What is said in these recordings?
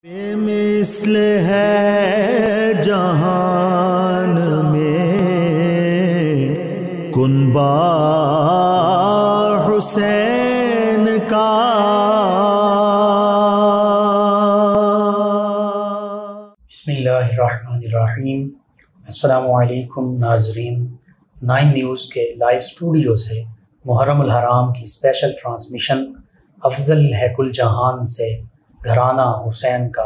مثل ہے جہان میں کنبہ حسین کا۔ بسم اللہ الرحمن الرحیم۔ السلام علیکم ناظرین، 9 نیوز کے لائیو اسٹوڈیو سے محرم الحرام کی اسپیشل ٹرانسمیشن افضل ہے کل جہان سے گھرانہ حسین کا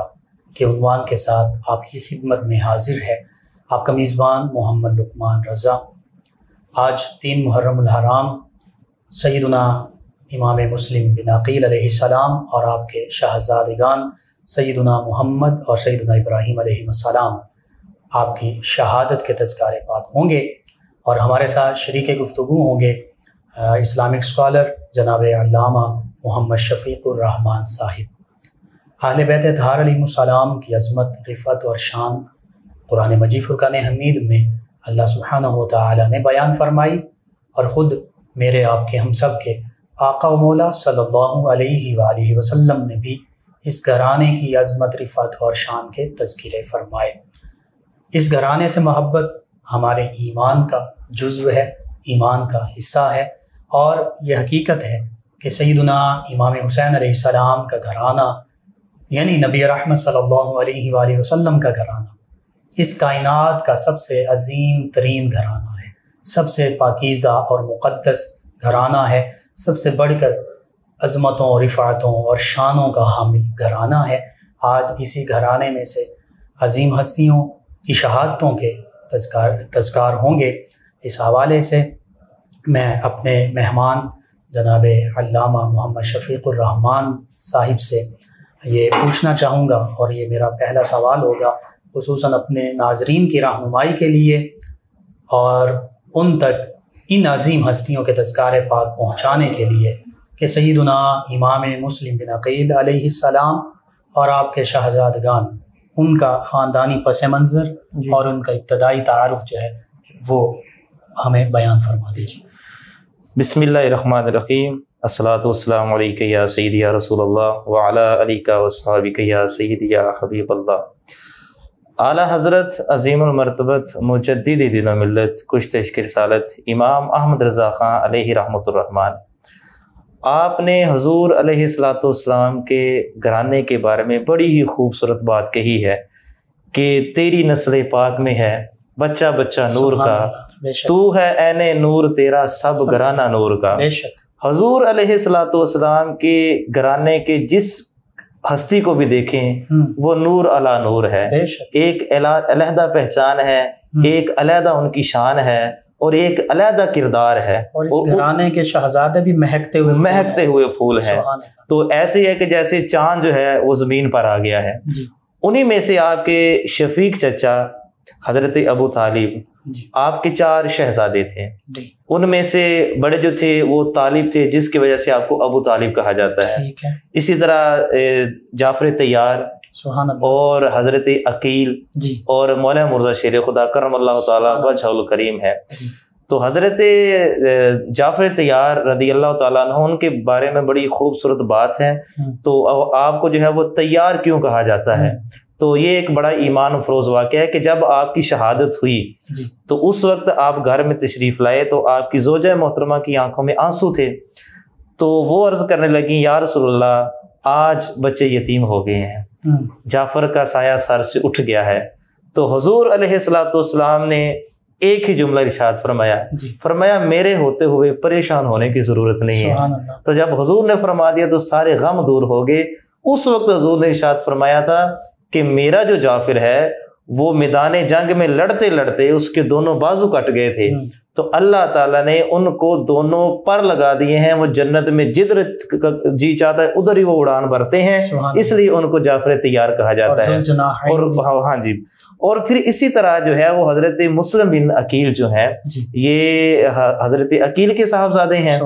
کے عنوان کے ساتھ آپ کی خدمت میں حاضر ہے آپ کا میزبان محمد لقمان رضا۔ آج 3 محرم الحرام سیدنا امام مسلم بن عقیل علیہ السلام اور آپ کے شہزادگان سیدنا محمد اور سیدنا ابراہیم علیہ السلام آپ کی شہادت کے تذکارے پاک ہوں گے، اور ہمارے ساتھ شریک گفتگو ہوں گے اسلامک اسکالر جناب علامہ محمد شفیق الرحمان صاحب۔ اہل بیت اطہار علیہ السلام کی عظمت، رفعت اور شان قرآن مجید فرقان حمید میں اللہ سبحانہ و تعالی نے بیان فرمائی، اور خود میرے آپ کے ہم سب کے آقا و مولا صلی اللہ علیہ وآلہ وسلم نے بھی اس گھرانے کی عظمت، رفعت اور شان کے تذکرے فرمائے۔ اس گھرانے سے محبت ہمارے ایمان کا جزو ہے، ایمان کا حصہ ہے، اور یہ حقیقت ہے کہ سیدنا امام حسین علیہ السلام کا گھرانہ یعنی نبی رحمت صلی اللہ علیہ وآلہ وسلم کا گھرانہ اس کائنات کا سب سے عظیم ترین گھرانہ ہے، سب سے پاکیزہ اور مقدس گھرانہ ہے، سب سے بڑھ کر عظمتوں، رفعتوں اور شانوں کا حامل گھرانہ ہے۔ آج اسی گھرانے میں سے عظیم ہستیوں کی شہادتوں کے تذکار ہوں گے۔ اس حوالے سے میں اپنے مہمان جناب علامہ محمد شفیق الرحمان صاحب سے یہ پوچھنا چاہوں گا، اور یہ میرا پہلا سوال ہوگا خصوصاً اپنے ناظرین کی رہنمائی کے لیے اور ان تک ان عظیم ہستیوں کے تذکار پاک پہنچانے کے لیے کہ سیدنا امام مسلم بن عقیل علیہ السلام اور آپ کے شہزادگان، ان کا خاندانی پس منظر اور ان کا ابتدائی تعارف جو ہے وہ ہمیں بیان فرما دیجیے۔ بسم اللہ الرحمن الرحیم۔ الصلاۃ والسلام علیک یا سیدی یا رسول اللہ وعلی آلک واصحابک یا سیدی یا حبیب اللہ۔ اعلیٰ حضرت عظیم المرتبت مجدد دین و ملت کشت عشق رسالت امام احمد رضا خان علیہ رحمۃ الرحمن، آپ نے حضور علیہ الصلاۃ والسلام کے گھرانے کے بارے میں بڑی ہی خوبصورت بات کہی ہے کہ تیری نسل پاک میں ہے بچہ بچہ نور کا، تو ہے عین نور تیرا سب گھرانہ نور کا۔ حضور علیہ الصلاۃ والسلام کے گھرانے کے جس ہستی کو بھی دیکھیں وہ نور علی نور ہے، ایک علیحدہ پہچان ہے، ایک علیحدہ ان کی شان ہے، اور ایک علیحدہ کردار ہے، اور اس گھرانے کے شہزادے بھی مہکتے ہوئے پھول ہیں۔ تو ایسے ہے کہ جیسے چاند جو ہے وہ زمین پر آ گیا ہے۔ انہی میں سے آپ کے شفیق چچا حضرت ابو طالب، آپ کے 4 شہزادے تھے، ان میں سے بڑے جو تھے وہ طالب تھے، جس کی وجہ سے آپ کو ابو طالب کہا جاتا ہے۔ اسی طرح جعفر طیار اور حضرت عقیل اور مولانا مرزا شیر خدا کرم اللہ تعالیٰ وجہ الکریم ہے۔ تو حضرت جعفر طیار رضی اللہ تعالیٰ عنہ، ان کے بارے میں بڑی خوبصورت بات ہے۔ تو آپ کو جو ہے وہ طیار کیوں کہا جاتا ہے؟ تو یہ ایک بڑا ایمان افروز واقعہ ہے کہ جب آپ کی شہادت ہوئی تو اس وقت آپ گھر میں تشریف لائے تو آپ کی زوجہ محترمہ کی آنکھوں میں آنسو تھے، تو وہ عرض کرنے لگیں یا رسول اللہ آج بچے یتیم ہو گئے ہیں، جعفر کا سایہ سر سے اٹھ گیا ہے۔ تو حضور علیہ الصلوۃ والسلام نے ایک ہی جملہ ارشاد فرمایا میرے ہوتے ہوئے پریشان ہونے کی ضرورت نہیں ہے۔ تو جب حضور نے فرما دیا تو سارے غم دور ہو گئے۔ اس وقت حضور نے ارشاد فرمایا تھا کہ میرا جو جعفر ہے وہ میدان جنگ میں لڑتے لڑتے اس کے دونوں بازو کٹ گئے تھے، تو اللہ تعالیٰ نے ان کو دونوں پر لگا دیے ہیں، وہ جنت میں جدھر جی چاہتا ہے ادھر ہی وہ اڑان بھرتے ہیں، اس لیے ان کو جعفر طیار کہا جاتا ہے۔ اور پھر اسی طرح جو ہے وہ حضرت مسلم بن عقیل جو ہے یہ حضرت عقیل کے صاحبزادے ہیں۔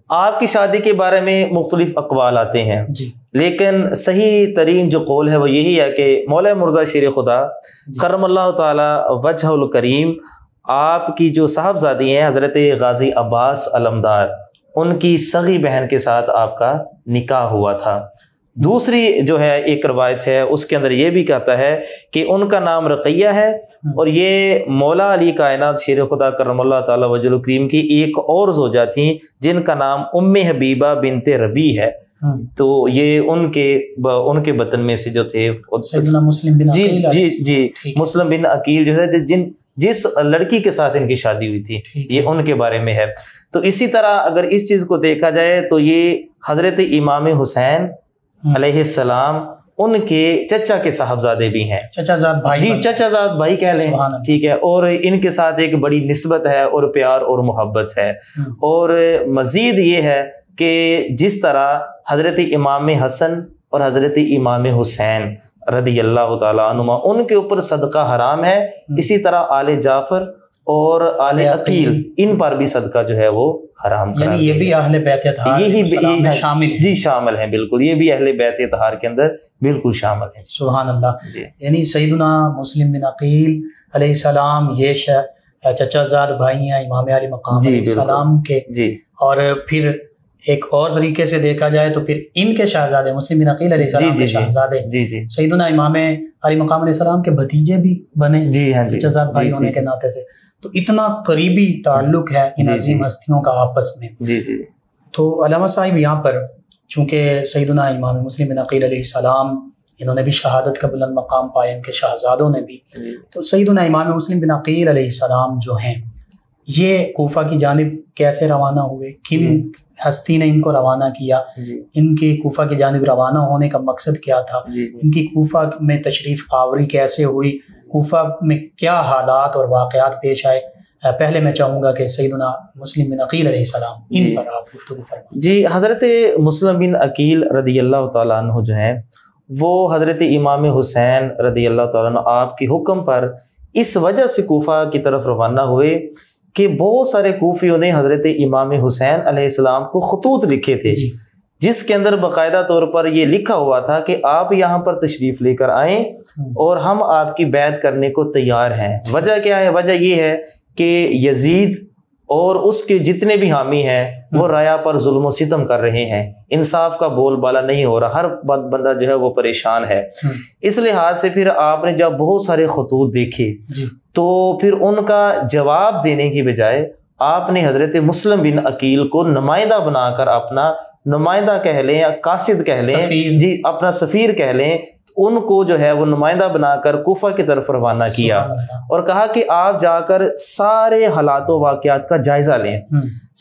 آپ کی شادی کے بارے میں مختلف اقوال آتے ہیں، لیکن صحیح ترین جو قول ہے وہ یہی ہے کہ مولا مرزا شیر خدا کرم اللہ تعالی وجہ الکریم، آپ کی جو صاحبزادی ہیں حضرت غازی عباس علمدار، ان کی صغیر بہن کے ساتھ آپ کا نکاح ہوا تھا۔ دوسری جو ہے ایک روایت ہے اس کے اندر یہ بھی کہتا ہے کہ ان کا نام رقیہ ہے، اور یہ مولا علی کائنات شیر خدا کرم اللہ تعالی وجہ کریم کی ایک اور زوجہ تھیں جن کا نام ام حبیبہ بنت ربی ہے، تو یہ ان کے بطن میں سے جو تھے سیدنا مسلم بن عقیل جی مسلم بن عقیل جو ہے جس لڑکی کے ساتھ ان کی شادی ہوئی تھی، یہ ان کے بارے میں ہے۔ تو اسی طرح اگر اس چیز کو دیکھا جائے تو یہ حضرت امام حسین علیہ السلام ان کے چچا کے صاحبزادے بھی ہیں، چچا زاد بھائی، جی چچا زاد بھائی کہہ لیں، ٹھیک ہے، اور ان کے ساتھ ایک بڑی نسبت ہے اور پیار اور محبت ہے۔ اور مزید یہ ہے کہ جس طرح حضرت امام حسن اور حضرت امام حسین رضی اللہ تعالیٰ عنہما ان کے اوپر صدقہ حرام ہے، اسی طرح آل جعفر اور آل عقیل ان پر بھی صدقہ جو ہے وہ حرام قرار یعنی یہ بھی اہل بیت اطہار میں شامل ہیں، جی شامل ہیں، بالکل یہ بھی اہل بیت اطہار کے اندر بالکل شامل ہیں۔ سبحان اللہ۔ جی یعنی سیدنا مسلم بن عقیل علیہ السلام یہ چچا زاد بھائی ہیں امام علی مقام علیہ السلام کے، اور پھر ایک اور طریقے سے دیکھا جائے تو پھر ان کے شہزادے مسلم بن عقیل علیہ السلام کے شہزادے سیدنا امام علی مقام علیہ السلام کے بھتیجے بھی بنے چچا زاد بھائی ہونے کے ناطے سے، تو اتنا قریبی تعلق ہے ان عظیم ہستیوں کا آپس میں۔ تو علامہ صاحب یہاں پر چونکہ سیدنا امام مسلم بن عقیل علیہ السلام انہوں نے بھی شہادت کا بلند مقام پایا، ان کے شہزادوں نے بھی، تو سیدنا امام مسلم بن عقیل علیہ السلام جو ہیں یہ کوفہ کی جانب کیسے روانہ ہوئے، کن ہستی نے ان کو روانہ کیا، ان کے کوفہ کی جانب روانہ ہونے کا مقصد کیا تھا، ان کی کوفہ میں تشریف آوری کیسے ہوئی، کوفہ میں کیا حالات اور واقعات پیش آئے، پہلے میں چاہوں گا کہ سیدنا مسلم بن عقیل علیہ السلام ان پر آپ گفتگو فرمائیں۔ جی حضرت مسلم بن عقیل رضی اللہ تعالیٰ عنہ جو ہیں وہ حضرت امام حسین رضی اللہ تعالیٰ عنہ آپ کے حکم پر اس وجہ سے کوفہ کی طرف روانہ ہوئے کہ بہت سارے کوفیوں نے حضرت امام حسین علیہ السلام کو خطوط لکھے تھے، جس کے اندر باقاعدہ طور پر یہ لکھا ہوا تھا کہ آپ یہاں پر تشریف لے کر آئیں اور ہم آپ کی بیعت کرنے کو تیار ہیں۔ وجہ کیا ہے؟ وجہ یہ ہے کہ یزید اور اس کے جتنے بھی حامی ہیں وہ رایا پر ظلم و ستم کر رہے ہیں، انصاف کا بول بالا نہیں ہو رہا، ہر بندہ جو ہے وہ پریشان ہے۔ اس لحاظ سے پھر آپ نے جب بہت سارے خطوط دیکھے تو پھر ان کا جواب دینے کی بجائے آپ نے حضرت مسلم بن عقیل کو نمائندہ بنا کر، اپنا نمائندہ کہہ لیں یا قاصد کہہ لیں، جی اپنا سفیر کہہ لیں، ان کو جو ہے وہ نمائندہ بنا کر کوفہ کی طرف روانہ کیا اور کہا کہ آپ جا کر سارے حالات و واقعات کا جائزہ لیں۔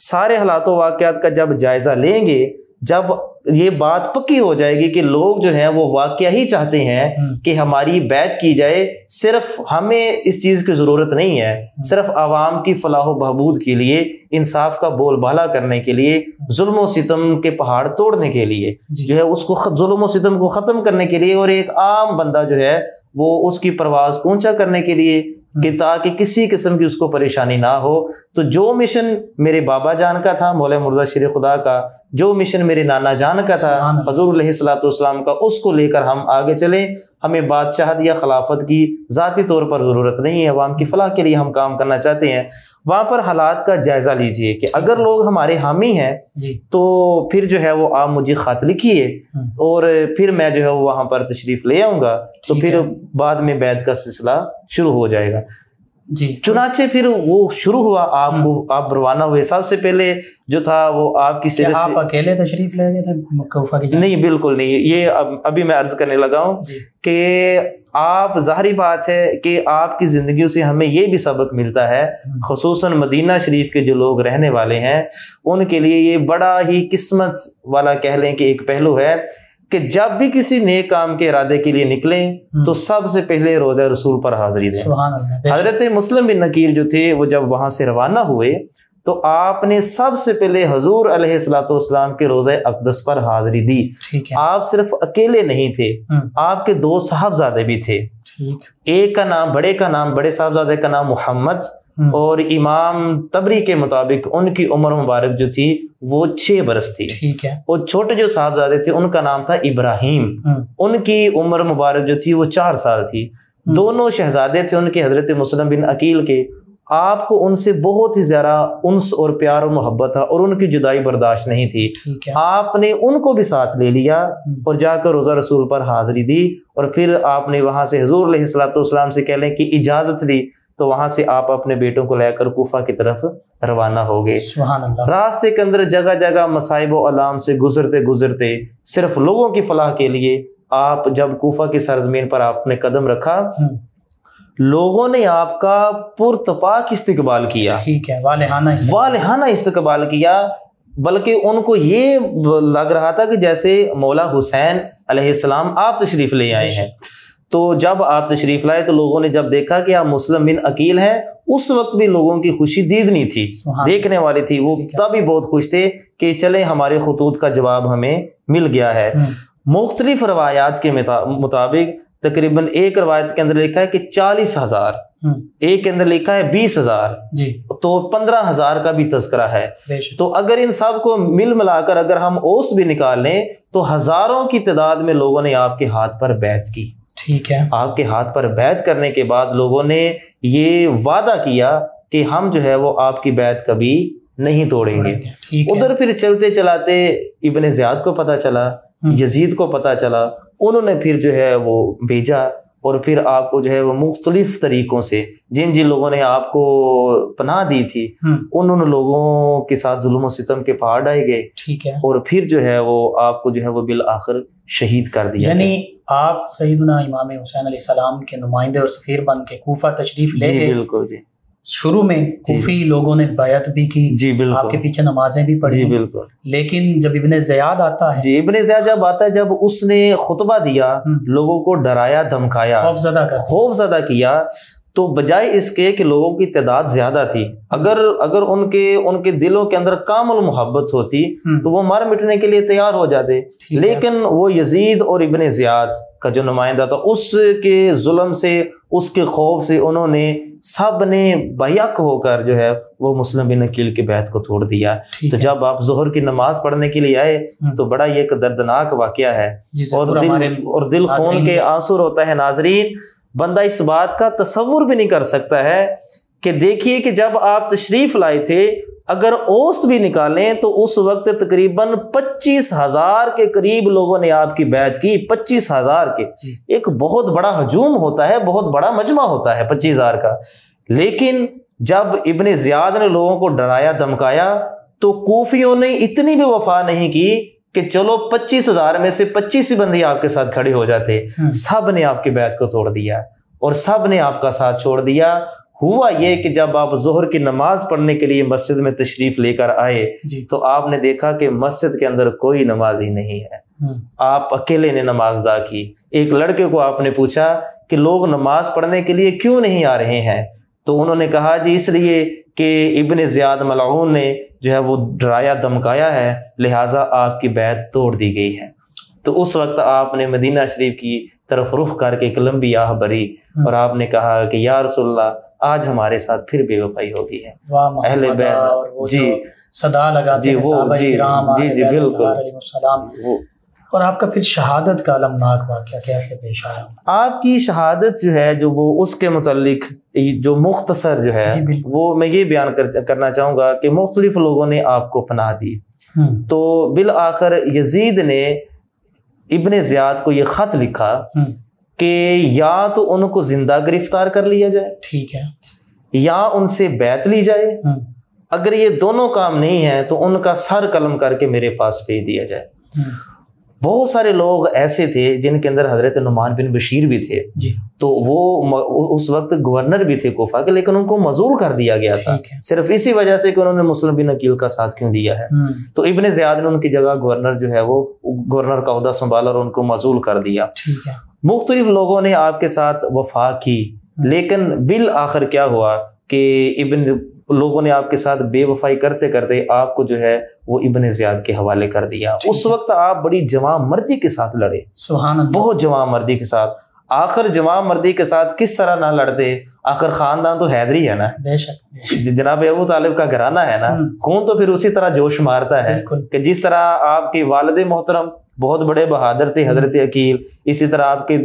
سارے حالات و واقعات کا جب جائزہ لیں گے، جب یہ بات پکی ہو جائے گی کہ لوگ جو ہیں وہ واقعہ ہی چاہتے ہیں کہ ہماری بیعت کی جائے، صرف ہمیں اس چیز کی ضرورت نہیں ہے، صرف عوام کی فلاح و بہبود کے لیے، انصاف کا بول بالا کرنے کے لیے، ظلم و ستم کے پہاڑ توڑنے کے لیے جو ہے، اس کو ظلم و ستم کو ختم کرنے کے لیے، اور ایک عام بندہ جو ہے وہ اس کی پرواز کو اونچا کرنے کے لیے، کہ تاکہ کسی قسم کی اس کو پریشانی نہ ہو۔ تو جو مشن میرے بابا جان کا تھا، مولا مرزا شیر خدا کا، جو مشن میرے نانا جان کا تھا، حضور علیہ الصلوۃ والسلام کا، اس کو لے کر ہم آگے چلیں۔ ہمیں بادشاہت یا خلافت کی ذاتی طور پر ضرورت نہیں ہے، عوام کی فلاح کے لیے ہم کام کرنا چاہتے ہیں۔ وہاں پر حالات کا جائزہ لیجئے کہ اگر لوگ ہمارے حامی ہیں تو پھر جو ہے وہ آپ مجھے خط لکھیے، اور پھر میں جو ہے وہاں پر تشریف لے آؤں گا، تو پھر بعد میں بیعت کا سلسلہ شروع ہو جائے گا۔ چنانچہ پھر وہ شروع ہوا، آپ روانہ ہوئے۔ سب سے پہلے جو تھا وہ آپ کی سرے سے، آپ اکیلے تشریف لے گئے تھے کوفہ کی؟ نہیں، بالکل نہیں۔ یہ ابھی میں عرض کرنے لگا ہوں کہ آپ، ظاہری بات ہے کہ آپ کی زندگیوں سے ہمیں یہ بھی سبق ملتا ہے، خصوصاً مدینہ شریف کے جو لوگ رہنے والے ہیں ان کے لیے یہ بڑا ہی قسمت والا کہہ لیں کہ ایک پہلو ہے کہ جب بھی کسی نیک کام کے ارادے کے لیے نکلیں تو سب سے پہلے روضہ رسول پر حاضری دیں۔ حضرت مسلم بن عقیل جو تھے وہ جب وہاں سے روانہ ہوئے تو آپ نے سب سے پہلے حضور علیہ الصلوۃ والسلام کے روضہ اقدس پر حاضری دی۔ آپ صرف اکیلے نہیں تھے، آپ کے دو صاحبزادے بھی تھے۔ ایک کا نام، بڑے صاحبزادے کا نام محمد، اور امام تبری کے مطابق ان کی عمر مبارک جو تھی وہ 6 برس تھی۔ اور چھوٹے جو صاحبزادے تھے ان کا نام تھا ابراہیم، ان کی عمر مبارک جو تھی وہ 4 سال تھی۔ دونوں شہزادے تھے ان کے، حضرت مسلم بن عقیل کے۔ آپ کو ان سے بہت ہی زیادہ انس اور پیار اور محبت تھا اور ان کی جدائی برداشت نہیں تھی، آپ نے ان کو بھی ساتھ لے لیا اور جا کر روضہ رسول پر حاضری دی، اور پھر آپ نے وہاں سے حضور علیہ الصلوۃ والسلام سے کہنے کی اجازت لی، تو وہاں سے آپ اپنے بیٹوں کو لے کر کوفہ کی طرف روانہ ہو گئے۔ سبحان اللہ۔ راستے کے اندر جگہ جگہ مصائب و آلام سے گزرتے گزرتے صرف لوگوں کی فلاح کے لیے آپ جب کوفہ کی سرزمین پر آپ نے قدم رکھا، لوگوں نے آپ کا پرتپاک استقبال کیا، ٹھیک ہے، والہانہ استقبال کیا، بلکہ ان کو یہ لگ رہا تھا کہ جیسے مولا حسین علیہ السلام آپ تشریف لے آئے ہیں۔ تو جب آپ تشریف لائے تو لوگوں نے جب دیکھا کہ آپ مسلم بن عقیل ہیں، اس وقت بھی لوگوں کی خوشی دیدنی تھی، دیکھنے والی تھی، وہ تب بھی بہت خوش تھے کہ چلیں ہمارے خطوط کا جواب ہمیں مل گیا ہے۔ مختلف روایات کے مطابق تقریباً ایک روایت کے اندر لکھا ہے کہ 40,000، ایک کے اندر لکھا ہے 20,000، تو 15,000 کا بھی تذکرہ ہے۔ تو اگر ان سب کو مل ملا کر اگر ہم اوسط بھی نکال لیں تو ہزاروں کی تعداد میں لوگوں نے آپ کے ہاتھ پر بیعت کی۔ ٹھیک ہے، آپ کے ہاتھ پر بیعت کرنے کے بعد لوگوں نے یہ وعدہ کیا کہ ہم جو ہے وہ آپ کی بیعت کبھی نہیں توڑیں گے۔ ادھر پھر چلتے چلاتے ابن زیاد کو پتہ چلا، یزید کو پتہ چلا، انہوں نے پھر جو ہے وہ بھیجا، اور پھر آپ کو جو ہے وہ مختلف طریقوں سے جن لوگوں نے آپ کو پناہ دی تھی انہوں لوگوں کے ساتھ ظلم و ستم کے پہاڑ ڈائے گئے، ٹھیک ہے، اور پھر جو ہے وہ آپ کو جو ہے وہ بالآخر شہید کر دیا۔ یعنی آپ سیدنا امام حسین علیہ السلام کے نمائندے اور سفیر بن کے کوفہ تشریف لے گئے۔ بالکل جی، شروع میں کوفی لوگوں نے بیعت بھی کی، جی بالکل، آپ کے پیچھے نمازیں بھی پڑھی، جی بالکل، لیکن جب ابن زیاد آتا ہے، جی ابن زیاد جب آتا ہے، جب اس نے خطبہ دیا، لوگوں کو ڈرایا دھمکایا، خوف زدہ کیا، تو بجائے اس کے کہ لوگوں کی تعداد زیادہ تھی، اگر ان کے دلوں کے اندر کامل محبت ہوتی تو وہ مر مٹنے کے لیے تیار ہو جاتے، لیکن وہ یزید اور ابن زیاد کا جو نمائندہ تھا، اس کے ظلم سے، اس کے خوف سے انہوں نے سب نے بیک ہو کر جو ہے وہ مسلم بن عقیل کی بیعت کو توڑ دیا۔ تو جب آپ ظہر کی نماز پڑھنے کے لیے آئے تو بڑا یہ ایک دردناک واقعہ ہے، اور دل خون کے آنسو ہوتا ہے۔ ناظرین، بندہ اس بات کا تصور بھی نہیں کر سکتا ہے کہ دیکھیے کہ جب آپ تشریف لائے تھے، اگر اوسط بھی نکالیں تو اس وقت تقریباً 25,000 کے قریب لوگوں نے آپ کی بیعت کی۔ 25,000 کے ایک بہت بڑا ہجوم ہوتا ہے، بہت بڑا مجمع ہوتا ہے 25,000 کا، لیکن جب ابن زیاد نے لوگوں کو ڈرایا دھمکایا تو کوفیوں نے اتنی بھی وفا نہیں کی کہ چلو 25,000 میں سے 25 بندے آپ کے ساتھ کھڑے ہو جاتے، سب نے آپ کی بیعت کو توڑ دیا اور سب نے آپ کا ساتھ چھوڑ دیا۔ ہوا یہ کہ جب آپ ظہر کی نماز پڑھنے کے لیے مسجد میں تشریف لے کر آئے تو آپ نے دیکھا کہ مسجد کے اندر کوئی نمازی نہیں ہے، آپ اکیلے نے نماز ادا کی۔ ایک لڑکے کو آپ نے پوچھا کہ لوگ نماز پڑھنے کے لیے کیوں نہیں آ رہے ہیں، تو انہوں نے کہا جی اس لیے کہ ابن زیاد ملعون نے جو ہے وہ ڈرایا دھمکایا ہے، لہٰذا آپ کی بیعت توڑ دی گئی ہے۔ تو اس وقت آپ نے مدینہ شریف کی طرف رخ کر کے ایک لمبی آہ بھری اور آپ نے کہا کہ یا رسول اللہ، آج ہمارے ساتھ پھر بے وفائی ہو گئی ہے۔ اہل بیت جی صدا لگاتے ہیں صحابہ کرام، جی جی بالکل، علیہ السلام۔ اور آپ کا پھر شہادت کا المناک واقعہ کیسے پیش آیا؟ آپ کی شہادت جو ہے جو وہ اس کے متعلق جو مختصر جو ہے وہ میں یہ بیان کرنا چاہوں گا کہ مختلف لوگوں نے آپ کو پناہ دی، تو بالآخر یزید نے ابن زیاد کو یہ خط لکھا کہ یا تو ان کو زندہ گرفتار کر لیا جائے، ٹھیک ہے، یا ان سے بیعت لی جائے، اگر یہ دونوں کام نہیں ہیں تو ان کا سر قلم کر کے میرے پاس بھیج دیا جائے۔ بہت سارے لوگ ایسے تھے جن کے اندر حضرت نعمان بن بشیر بھی تھے، تو وہ اس وقت گورنر بھی تھے کوفہ کے، لیکن ان کو معزول کر دیا گیا تھا صرف اسی وجہ سے کہ انہوں نے مسلم بن عقیل کا ساتھ کیوں دیا ہے۔ تو ابن زیاد نے ان کی جگہ گورنر جو ہے وہ گورنر کا عہدہ سنبھالا اور ان کو معزول کر دیا۔ مختلف لوگوں نے آپ کے ساتھ وفا کی، لیکن بالآخر کیا ہوا کہ لوگوں نے آپ کے ساتھ بے وفائی کرتے کرتے آپ کو جو ہے وہ ابن زیاد کے حوالے کر دیا۔ اس وقت آپ بڑی جواں مردی کے ساتھ لڑے، سبحان اللہ، بہت جواں مردی کے ساتھ۔ آخر جواں مردی کے ساتھ کس طرح نہ لڑتے، آخر خاندان تو حیدری ہے نا، بے شک جناب ابو طالب کا گھرانہ ہے نا، خون تو پھر اسی طرح جوش مارتا ہے کہ جس طرح آپ کے والد محترم بہت بڑے بہادر تھے حضرت عقیل، اسی طرح آپ کے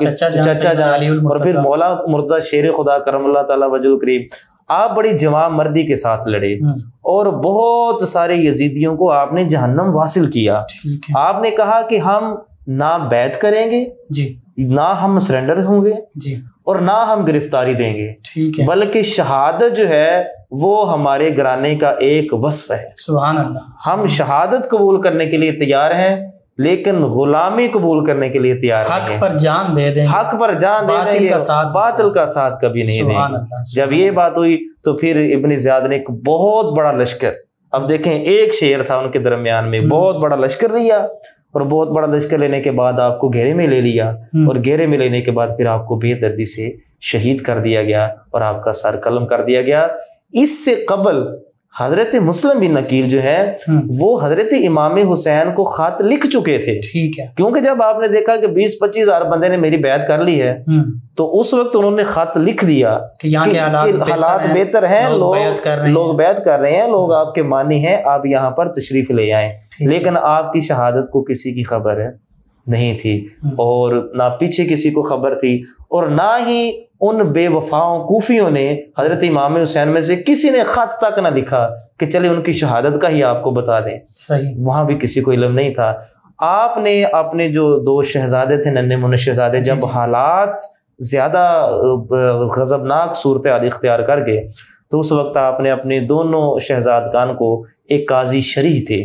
چچا جان اور پھر مولا مرتضی شیر خدا کرم اللہ تعالیٰ وجہ الکریم، آپ بڑی جواں مردی کے ساتھ لڑے اور بہت سارے یزیدیوں کو آپ نے جہنم واصل کیا. آپ نے کہا کہ ہم نہ بیعت کریں گے جی، نہ ہم سرنڈر ہوں گے جی، اور نہ ہم گرفتاری دیں گے، ٹھیک ہے، بلکہ شہادت جو ہے وہ ہمارے گھرانے کا ایک وصف ہے. سبحان اللہ. ہم شہادت قبول کرنے کے لیے تیار ہیں لیکن غلامی قبول کرنے کے لیے تیار نہیں ہیں. حق پر جان دے دیں گے، حق پر جان دے دیں گے، باطل کا ساتھ کبھی نہیں دیں گے. جب یہ بات ہوئی تو پھر ابن زیاد نے ایک بہت بڑا لشکر، اب دیکھیں ایک شیر تھا ان کے درمیان میں، بہت بڑا لشکر لیا، اور بہت بڑا لشکر لینے کے بعد آپ کو گھیرے میں لے لیا، اور گھیرے میں لینے کے بعد پھر آپ کو بے دردی سے شہید کر دیا گیا اور آپ کا سر قلم کر دیا گیا. اس سے قبل حضرت مسلم بن عقیل جو ہے وہ حضرت امام حسین کو خط لکھ چکے تھے، ٹھیک ہے، کیونکہ جب آپ نے دیکھا کہ 20-25 ہزار بندے نے میری بیعت کر لی ہے تو اس وقت انہوں نے خط لکھ دیا کہ یہاں کے حالات بہتر ہیں، لوگ بیعت کر رہے ہیں، لوگ آپ کے مانی ہیں، آپ یہاں پر تشریف لے آئیں. لیکن آپ کی شہادت کو کسی کی خبر نہیں تھی، اور نہ پیچھے کسی کو خبر تھی، اور نہ ہی ان بے وفاؤں کوفیوں نے حضرت امام حسین میں سے کسی نے خط تک نہ لکھا کہ چلے ان کی شہادت کا ہی آپ کو بتا دیں. صحیح، وہاں بھی کسی کو علم نہیں تھا. آپ نے اپنے جو 2 شہزادے تھے، ننھے منھے شہزادے، جب حالات زیادہ غضبناک صورتحال اختیار کر گئے تو اس وقت آپ نے اپنے دونوں شہزادگان کو، ایک قاضی شریح تھے،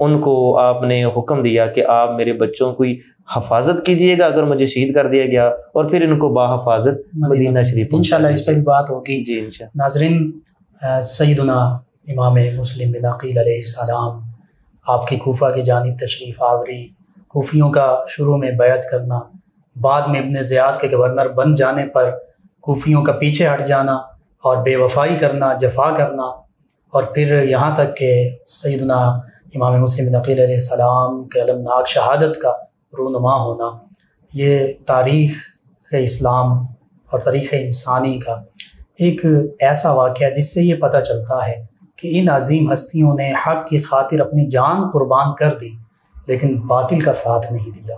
ان کو آپ نے حکم دیا کہ آپ میرے بچوں کی حفاظت کیجئے گا اگر مجھے شہید کر دیا گیا، اور پھر ان کو باحفاظت مدینہ شریف انشاءاللہ اس پر بھی بات ہوگی. جی انشاءاللہ. ناظرین، سیدنا امام مسلم بن عقیل علیہ السلام آپ کی کوفہ کی جانب تشریف آوری، کوفیوں کا شروع میں بیعت کرنا، بعد میں ابن زیاد کے گورنر بن جانے پر کوفیوں کا پیچھے ہٹ جانا اور بے وفائی کرنا، جفا کرنا، اور پھر یہاں تک کہ سیدنا امام مسلم بن عقیل علیہ السلام کے المناک شہادت کا رونما ہونا، یہ تاریخ اسلام اور تاریخ انسانی کا ایک ایسا واقعہ جس سے یہ پتہ چلتا ہے کہ ان عظیم ہستیوں نے حق کی خاطر اپنی جان قربان کر دی لیکن باطل کا ساتھ نہیں دیا.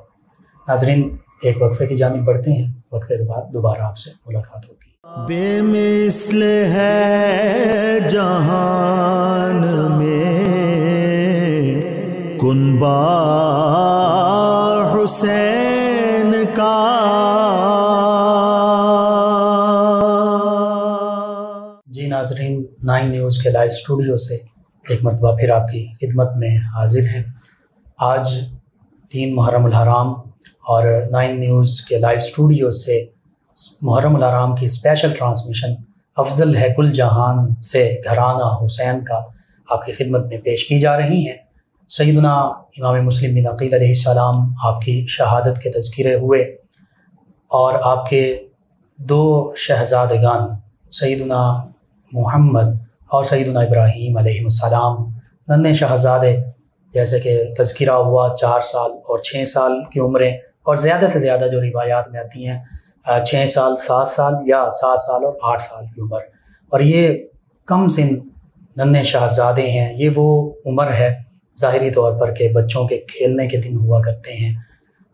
ناظرین، ایک وقفے کی جانب بڑھتے ہیں، وقفے کے بعد دوبارہ آپ سے ملاقات ہوتی ہے. بے مثل ہے جہان میں کنبہ حسین کا، جی ناظرین، 9 نیوز کے لائیو اسٹوڈیو سے ایک مرتبہ پھر آپ کی خدمت میں حاضر ہیں. آج 3 محرم الحرام اور 9 نیوز کے لائیو اسٹوڈیو سے محرم الحرام کی اسپیشل ٹرانسمیشن افضل ہے کل جہان سے گھرانہ حسین کا آپ کی خدمت میں پیش کی جا رہی ہیں. سیدنا امام مسلم بن عقیل علیہ السلام آپ کی شہادت کے تذکرے ہوئے، اور آپ کے 2 شہزادگان سیدنا محمد اور سیدنا ابراہیم علیہ السلام، ننھے شہزادے جیسے کہ تذکرہ ہوا 4 سال اور 6 سال کی عمریں، اور زیادہ سے زیادہ جو روایات میں آتی ہیں 6 سال 7 سال یا 7 سال اور 8 سال کی عمر. اور یہ کم سن ننھے شہزادے ہیں، یہ وہ عمر ہے ظاہری طور پر کہ بچوں کے کھیلنے کے دن ہوا کرتے ہیں،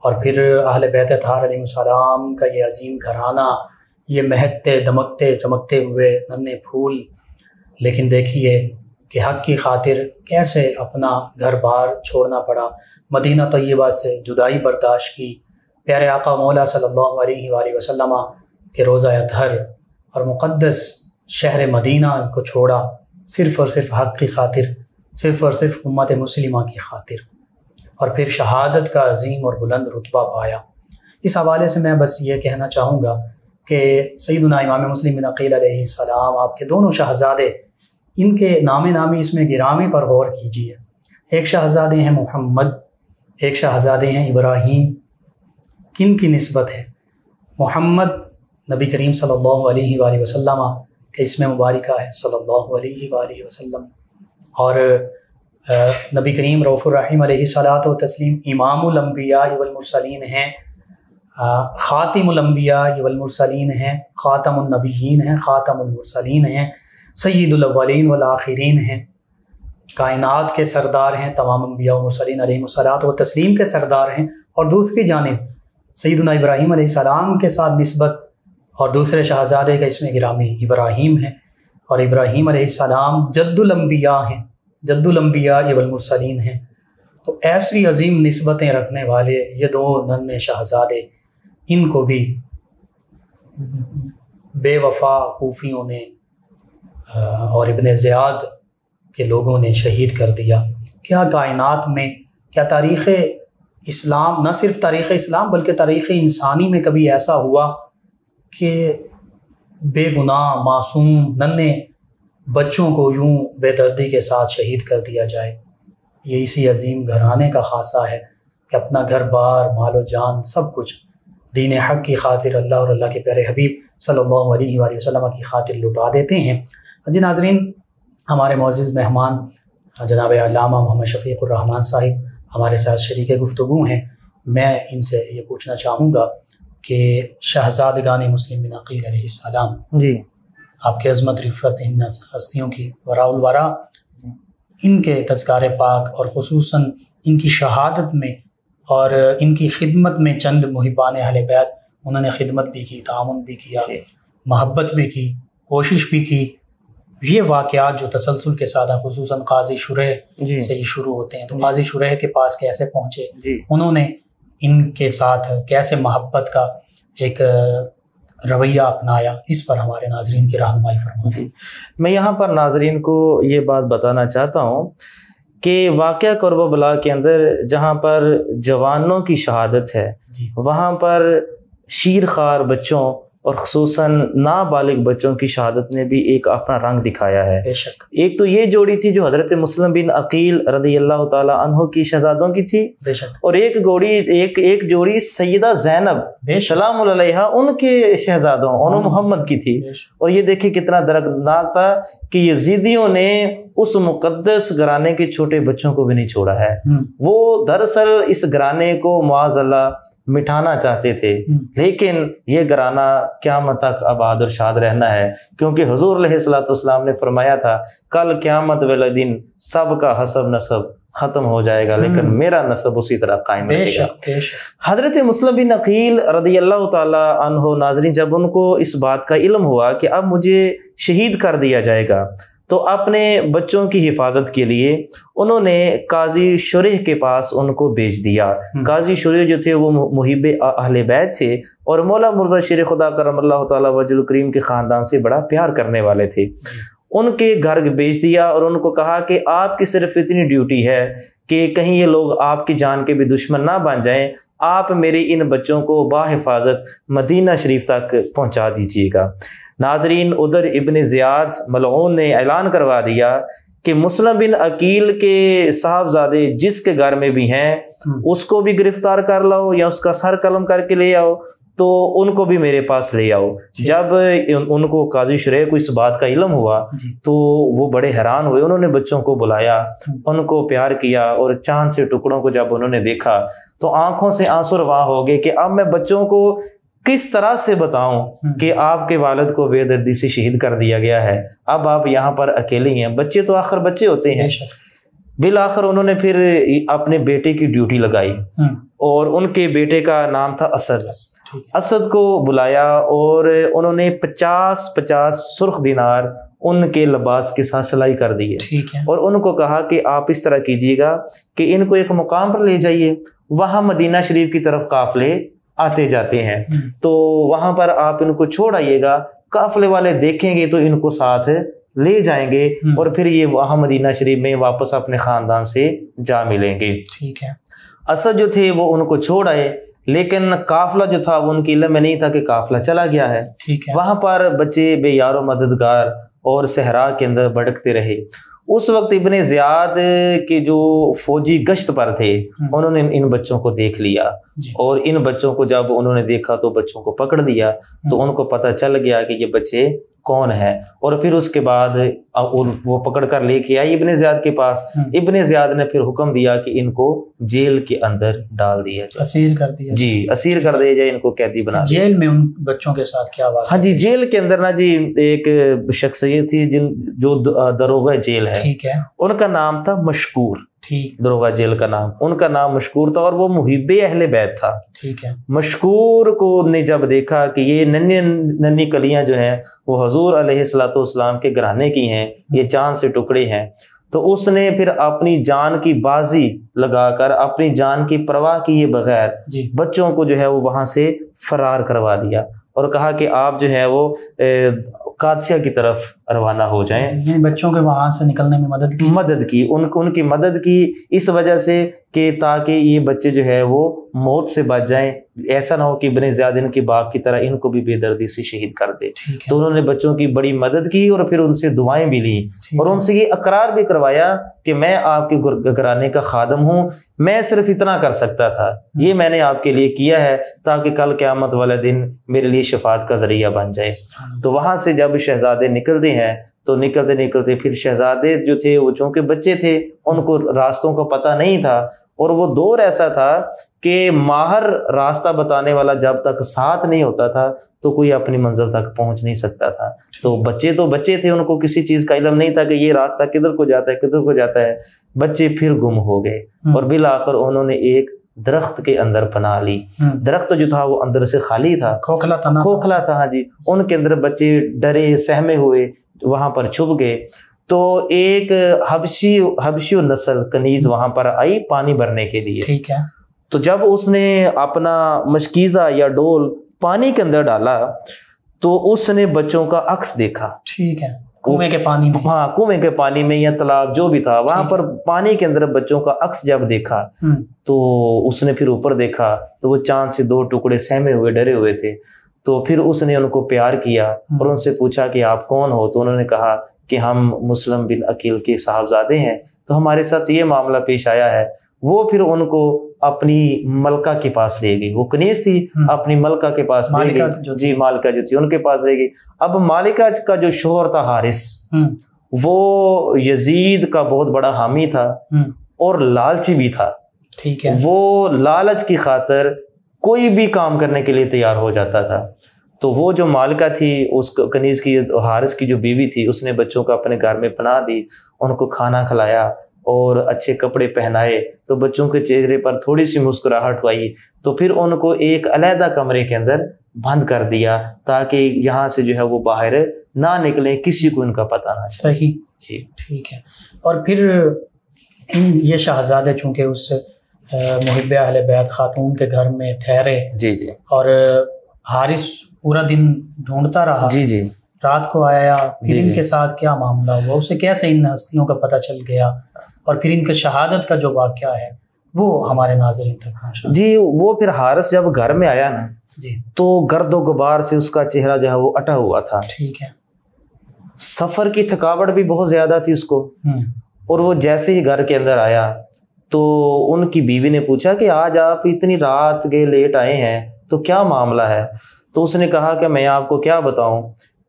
اور پھر اہل بیت اطہار علیہ السلام کا یہ عظیم گھرانہ، یہ مہکتے دمکتے چمکتے ہوئے ننھے پھول. لیکن دیکھیے کہ حق کی خاطر کیسے اپنا گھر بار چھوڑنا پڑا، مدینہ طیبہ سے جدائی برداشت کی، پیارے آقا مولا صلی اللہ علیہ وآلہ وسلم کے روضہ اطہر اور مقدس شہر مدینہ کو چھوڑا، صرف اور صرف حق کی خاطر، صرف اور صرف امت مسلمہ کی خاطر، اور پھر شہادت کا عظیم اور بلند رتبہ پایا. اس حوالے سے میں بس یہ کہنا چاہوں گا کہ سیدنا امام مسلم بن عقیل علیہ السلام آپ کے دونوں شہزادے، ان کے نام نامی اس میں گرامی پر غور کیجیے. ایک شہزادے ہیں محمد، ایک شہزادے ہیں ابراہیم. کن کی نسبت ہے؟ محمد نبی کریم صلی اللہ علیہ وآلہ وسلم کے اسم مبارکہ ہے صلی اللہ علیہ وآلہ وسلم، اور نبی کریم رؤوف الرحیم علیہ الصلاۃ والتسلیم امام الانبیاء والمرسلین ہیں، خاتم الانبیاء والمرسلین ہیں، خاتم النبیین ہیں، خاتم المرسلین ہیں، سید الاولین والآخرین ہیں، کائنات کے سردار ہیں، تمام انبیاء و مرسلین علیہ الصلاۃ والتسلیم کے سردار ہیں. اور دوسری جانب سیدنا ابراہیم علیہ السلام کے ساتھ نسبت، اور دوسرے شہزادے کا اسم گرامی ابراہیم ہے. اور ابراہیم علیہ السلام جد الانبیاء ہیں، جد الانبیاء والمرسلین ہیں، تو ایسی عظیم نسبتیں رکھنے والے یہ دو ننھے شہزادے، ان کو بھی بے وفا کوفیوں نے اور ابن زیاد کے لوگوں نے شہید کر دیا۔ کیا کائنات میں، کیا تاریخ اسلام، نہ صرف تاریخ اسلام بلکہ تاریخ انسانی میں کبھی ایسا ہوا کہ بے گناہ معصوم ننھے بچوں کو یوں بے دردی کے ساتھ شہید کر دیا جائے؟ یہ اسی عظیم گھرانے کا خاصہ ہے کہ اپنا گھر بار، مال و جان، سب کچھ دین حق کی خاطر، اللہ اور اللہ کے پیارے حبیب صلی اللہ علیہ وآلہ وسلم کی خاطر لٹا دیتے ہیں۔ جی ناظرین، ہمارے معزز مہمان جناب علامہ محمد شفیق الرحمان صاحب ہمارے ساتھ شریک گفتگو ہیں۔ میں ان سے یہ پوچھنا چاہوں گا کہ شہزادگان مسلم بن عقیل علیہ السلام، جی آپ کے عظمت رفت ان ہستیوں کی وراء الورا، ان کے تذکار پاک اور خصوصاً ان کی شہادت میں اور ان کی خدمت میں چند محبان اہل بیت، انہوں نے خدمت بھی کی، تعاون بھی کیا، محبت بھی کی، کوشش بھی کی۔ یہ واقعات جو تسلسل کے ساتھ ہیں، خصوصاً قاضی شریح سے یہ شروع ہوتے ہیں، تو قاضی شریح کے پاس کیسے پہنچے، انہوں نے ان کے ساتھ کیسے محبت کا ایک رویہ اپنایا، اس پر ہمارے ناظرین کی رہنمائی فرمائیں۔ میں یہاں پر ناظرین کو یہ بات بتانا چاہتا ہوں کہ واقعہ کرب بلا کے اندر جہاں پر جوانوں کی شہادت ہے، وہاں پر شیرخوار بچوں اور خصوصاً نابالغ بچوں کی شہادت نے بھی ایک اپنا رنگ دکھایا ہے۔ بے شک۔ ایک تو یہ جوڑی تھی جو حضرت مسلم بن عقیل رضی اللہ تعالیٰ عنہ کی شہزادوں کی تھی، بے شک، اور ایک جوڑی سیدہ زینب سلام علیہا ان کے شہزادوں انو محمد کی تھی۔ اور یہ دیکھیں کتنا دردناک تھا کہ یزیدیوں نے اس مقدس گھرانے کے چھوٹے بچوں کو بھی نہیں چھوڑا ہے۔ وہ دراصل اس گھرانے کو معاذ اللہ مٹھانا چاہتے تھے، لیکن یہ گھرانہ قیامت تک آباد اور شاد رہنا ہے، کیونکہ حضور علیہ الصلوۃ والسلام نے فرمایا تھا کل قیامت والے دن سب کا حسب نسب ختم ہو جائے گا، لیکن میرا نسب اسی طرح قائم رہے گا۔ حضرت مسلم بن عقیل رضی اللہ تعالی عنہ، ناظرین، جب ان کو اس بات کا علم ہوا کہ اب مجھے شہید کر دیا جائے گا، تو اپنے بچوں کی حفاظت کے لیے انہوں نے قاضی شریح کے پاس ان کو بھیج دیا۔ قاضی شریح جو تھے وہ محب اہل بیت تھے اور مولا مرزا شیر خدا کرم اللہ تعالیٰ وجہ الکریم کے خاندان سے بڑا پیار کرنے والے تھے۔ ان کے گھر بھیج دیا اور ان کو کہا کہ آپ کی صرف اتنی ڈیوٹی ہے کہ کہیں یہ لوگ آپ کی جان کے بھی دشمن نہ بن جائیں، آپ میرے ان بچوں کو باحفاظت مدینہ شریف تک پہنچا دیجیے گا۔ ناظرین، ادھر ابن زیاد ملعون نے اعلان کروا دیا کہ مسلم بن عقیل کے صاحبزادے جس کے گھر میں بھی ہیں اس کو بھی گرفتار کر لاؤ یا اس کا سر قلم کر کے لے آؤ، تو ان کو بھی میرے پاس لے آؤ۔ جب ان کو قاضی شریح کو اس بات کا علم ہوا تو وہ بڑے حیران ہوئے، انہوں نے بچوں کو بلایا، ان کو پیار کیا، اور چاند سے ٹکڑوں کو جب انہوں نے دیکھا تو آنکھوں سے آنسو رواں ہو گئے کہ اب میں بچوں کو کس طرح سے بتاؤں کہ آپ کے والد کو بے دردی سے شہید کر دیا گیا ہے، اب آپ یہاں پر اکیلے ہیں۔ بچے تو آخر بچے ہوتے ہیں۔ بالآخر انہوں نے پھر اپنے بیٹے کی ڈیوٹی لگائی اور ان کے بیٹے کا نام تھا اسد۔ اسد کو بلایا اور انہوں نے 50 سرخ دینار ان کے لباس کے ساتھ سلائی کر دی ہے، اور ان کو کہا کہ آپ اس طرح کیجیے گا کہ ان کو ایک مقام پر لے جائیے، وہاں مدینہ شریف کی طرف قافلے آتے جاتے ہیں، تو وہاں پر آپ ان کو چھوڑ آئیے گا، قافلے والے دیکھیں گے تو ان کو ساتھ لے جائیں گے، اور پھر یہ وہاں مدینہ شریف میں واپس اپنے خاندان سے جا ملیں گے۔ ٹھیک ہے۔ اسد جو تھے وہ ان کو چھوڑ آئے، لیکن قافلہ جو تھا وہ ان کے علم میں نہیں تھا کہ قافلہ چلا گیا ہے۔ وہاں پر بچے بے یار و مددگار اور صحرا کے اندر بھٹکتے رہے۔ اس وقت ابن زیاد کے جو فوجی گشت پر تھے انہوں نے ان بچوں کو دیکھ لیا، اور ان بچوں کو جب انہوں نے دیکھا تو بچوں کو پکڑ دیا، تو ان کو پتہ چل گیا کہ یہ بچے کون ہے، اور پھر اس کے بعد وہ پکڑ کر لے کے آئی ابن زیاد کے پاس۔ ابن زیاد نے پھر حکم دیا کہ ان کو جیل کے اندر ڈال دیا جائے، اسیر کر دیا جائے، ان کو قیدی بنا دیا۔ جیل میں ان بچوں کے ساتھ کیا بات؟ ہاں جی، جیل کے اندر نا جی ایک شخصیت تھی جو دروغہ جیل ہے، ان کا نام تھا مشکور۔ ٹھیک، دروغہ جیل کا نام، ان کا نام مشکور تھا اور وہ محب اہل بیت تھا. ٹھیک ہے. مشکور کو نے جب دیکھا کہ یہ ننھی ننھی کلیاں جو ہیں وہ حضور علیہ الصلوۃ والسلام کے گھرانے کی ہیں، یہ چاند سے ٹکڑے ہیں، تو اس نے پھر اپنی جان کی بازی لگا کر اپنی جان کی پرواہ کیے بغیر بچوں کو جو ہے وہ وہاں سے فرار کروا دیا اور کہا کہ آپ جو ہے وہ قادسیہ کی طرف روانہ ہو جائیں. یعنی بچوں کے وہاں سے نکلنے میں مدد کی ان کی مدد کی اس وجہ سے کہ تاکہ یہ بچے جو ہے وہ موت سے بچ جائیں، ایسا نہ ہو کہ بن زیاد ان کے باپ کی طرح ان کو بھی بے دردی سے شہید کر دے. تو انہوں نے بچوں کی بڑی مدد کی اور پھر ان سے دعائیں بھی لی اور ان سے یہ اقرار بھی کروایا کہ میں آپ کے گھرانے کا خادم ہوں، میں صرف اتنا کر سکتا تھا، یہ میں نے آپ کے لیے کیا ہے تاکہ کل قیامت والے دن میرے لیے شفاعت کا ذریعہ بن جائے. تو وہاں سے جب شہزادے نکلتے ہیں تو نکلتے پھر شہزادے جو تھے وہ چونکہ بچے تھے ان کو راستوں کا پتہ نہیں تھا اور وہ دور ایسا تھا کہ ماہر راستہ بتانے والا جب تک ساتھ نہیں ہوتا تھا تو کوئی اپنی منزل تک پہنچ نہیں سکتا تھا. تو بچے تھے، ان کو کسی چیز کا علم نہیں تھا کہ یہ راستہ کدھر کو جاتا ہے. بچے پھر گم ہو گئے اور بالآخر انہوں نے ایک درخت کے اندر پناہ لی. درخت جو تھا وہ اندر سے خالی تھا، کھوکھلا تھا. ہاں جی، ان کے اندر بچے ڈرے سہمے ہوئے وہاں پر چھپ گئے. تو ایک حبشی نسل کنیز وہاں پر آئی پانی بھرنے کے لیے. ٹھیک ہے. تو جب اس نے اپنا مشکیزہ یا ڈول پانی کے اندر ڈالا تو اس نے بچوں کا عکس دیکھا. ٹھیک ہے. کنویں کے پانی میں، ہاں کنویں کے پانی میں یا تالاب جو بھی تھا وہاں پر پانی کے اندر بچوں کا عکس جب دیکھا تو اس نے پھر اوپر دیکھا تو وہ چاند سے 2 ٹکڑے سہمے ہوئے ڈرے ہوئے تھے. تو پھر اس نے ان کو پیار کیا اور ان سے پوچھا کہ آپ کون ہو؟ تو انہوں نے کہا کہ ہم مسلم بن عقیل کے صاحبزادے ہیں، تو ہمارے ساتھ یہ معاملہ پیش آیا ہے. وہ پھر ان کو اپنی ملکہ کے پاس لے گئی. وہ کنیز تھی، اپنی ملکہ کے پاس لے گئی. جی، مالکہ جو تھی ان کے پاس لے گئی. اب مالکہ کا جو شوہر تھا حارث، وہ یزید کا بہت بڑا حامی تھا اور لالچی بھی تھا. ٹھیک ہے. وہ لالچ کی خاطر کوئی بھی کام کرنے کے لیے تیار ہو جاتا تھا. تو وہ جو مالکہ تھی، اس کنیز کی حارث کی جو بیوی تھی، اس نے بچوں کو اپنے گھر میں پناہ دی، ان کو کھانا کھلایا اور اچھے کپڑے پہنائے. تو بچوں کے چہرے پر تھوڑی سی مسکراہٹ ہوئی تو پھر ان کو ایک علیحدہ کمرے کے اندر بند کر دیا تاکہ یہاں سے جو ہے وہ باہر نہ نکلیں، کسی کو ان کا پتہ نہ چلے. صحیح. جی ٹھیک ہے. اور پھر یہ شہزادے چونکہ اس محب اہل بیت خاتون کے گھر میں ٹھہرے، جی اور حارث پورا دن ڈھونڈتا رہا. جی رات کو آیا، پھر ان کے ساتھ کیا معاملہ ہوا، اسے کیسے ان ہستیوں کا پتہ چل گیا، اور پھر ان کے شہادت کا جو واقعہ ہے وہ ہمارے ناظرین تک پہنچا. جی وہ پھر حارث جب گھر میں آیا نا تو گرد و غبار سے اس کا چہرہ جو ہے وہ اٹا ہوا تھا. ٹھیک ہے. سفر کی تھکاوٹ بھی بہت زیادہ تھی اس کو. اور وہ جیسے ہی گھر کے اندر آیا تو ان کی بیوی نے پوچھا کہ آج آپ اتنی رات کے لیٹ آئے ہیں تو کیا معاملہ ہے؟ تو اس نے کہا کہ میں آپ کو کیا بتاؤں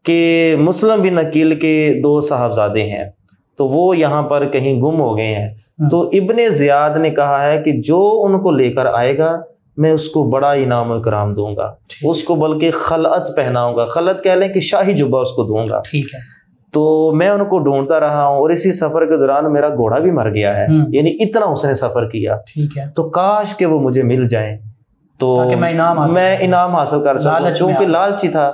کہ مسلم بن عقیل کے 2 صاحبزادے ہیں تو وہ یہاں پر کہیں گم ہو گئے ہیں. تو ابن زیاد نے کہا ہے کہ جو ان کو لے کر آئے گا میں اس کو بڑا انعام و اکرام دوں گا، اس کو بلکہ خلعت پہناؤں گا، خلعت کہہ لیں کہ شاہی جبہ اس کو دوں گا. ٹھیک ہے. تو میں ان کو ڈھونڈتا رہا ہوں اور اسی سفر کے دوران میرا گھوڑا بھی مر گیا ہے، یعنی اتنا اس نے سفر کیا. ٹھیک ہے. تو کاش کہ وہ مجھے مل جائیں تو میں انعام حاصل کر سکوں، چونکہ لالچی تھا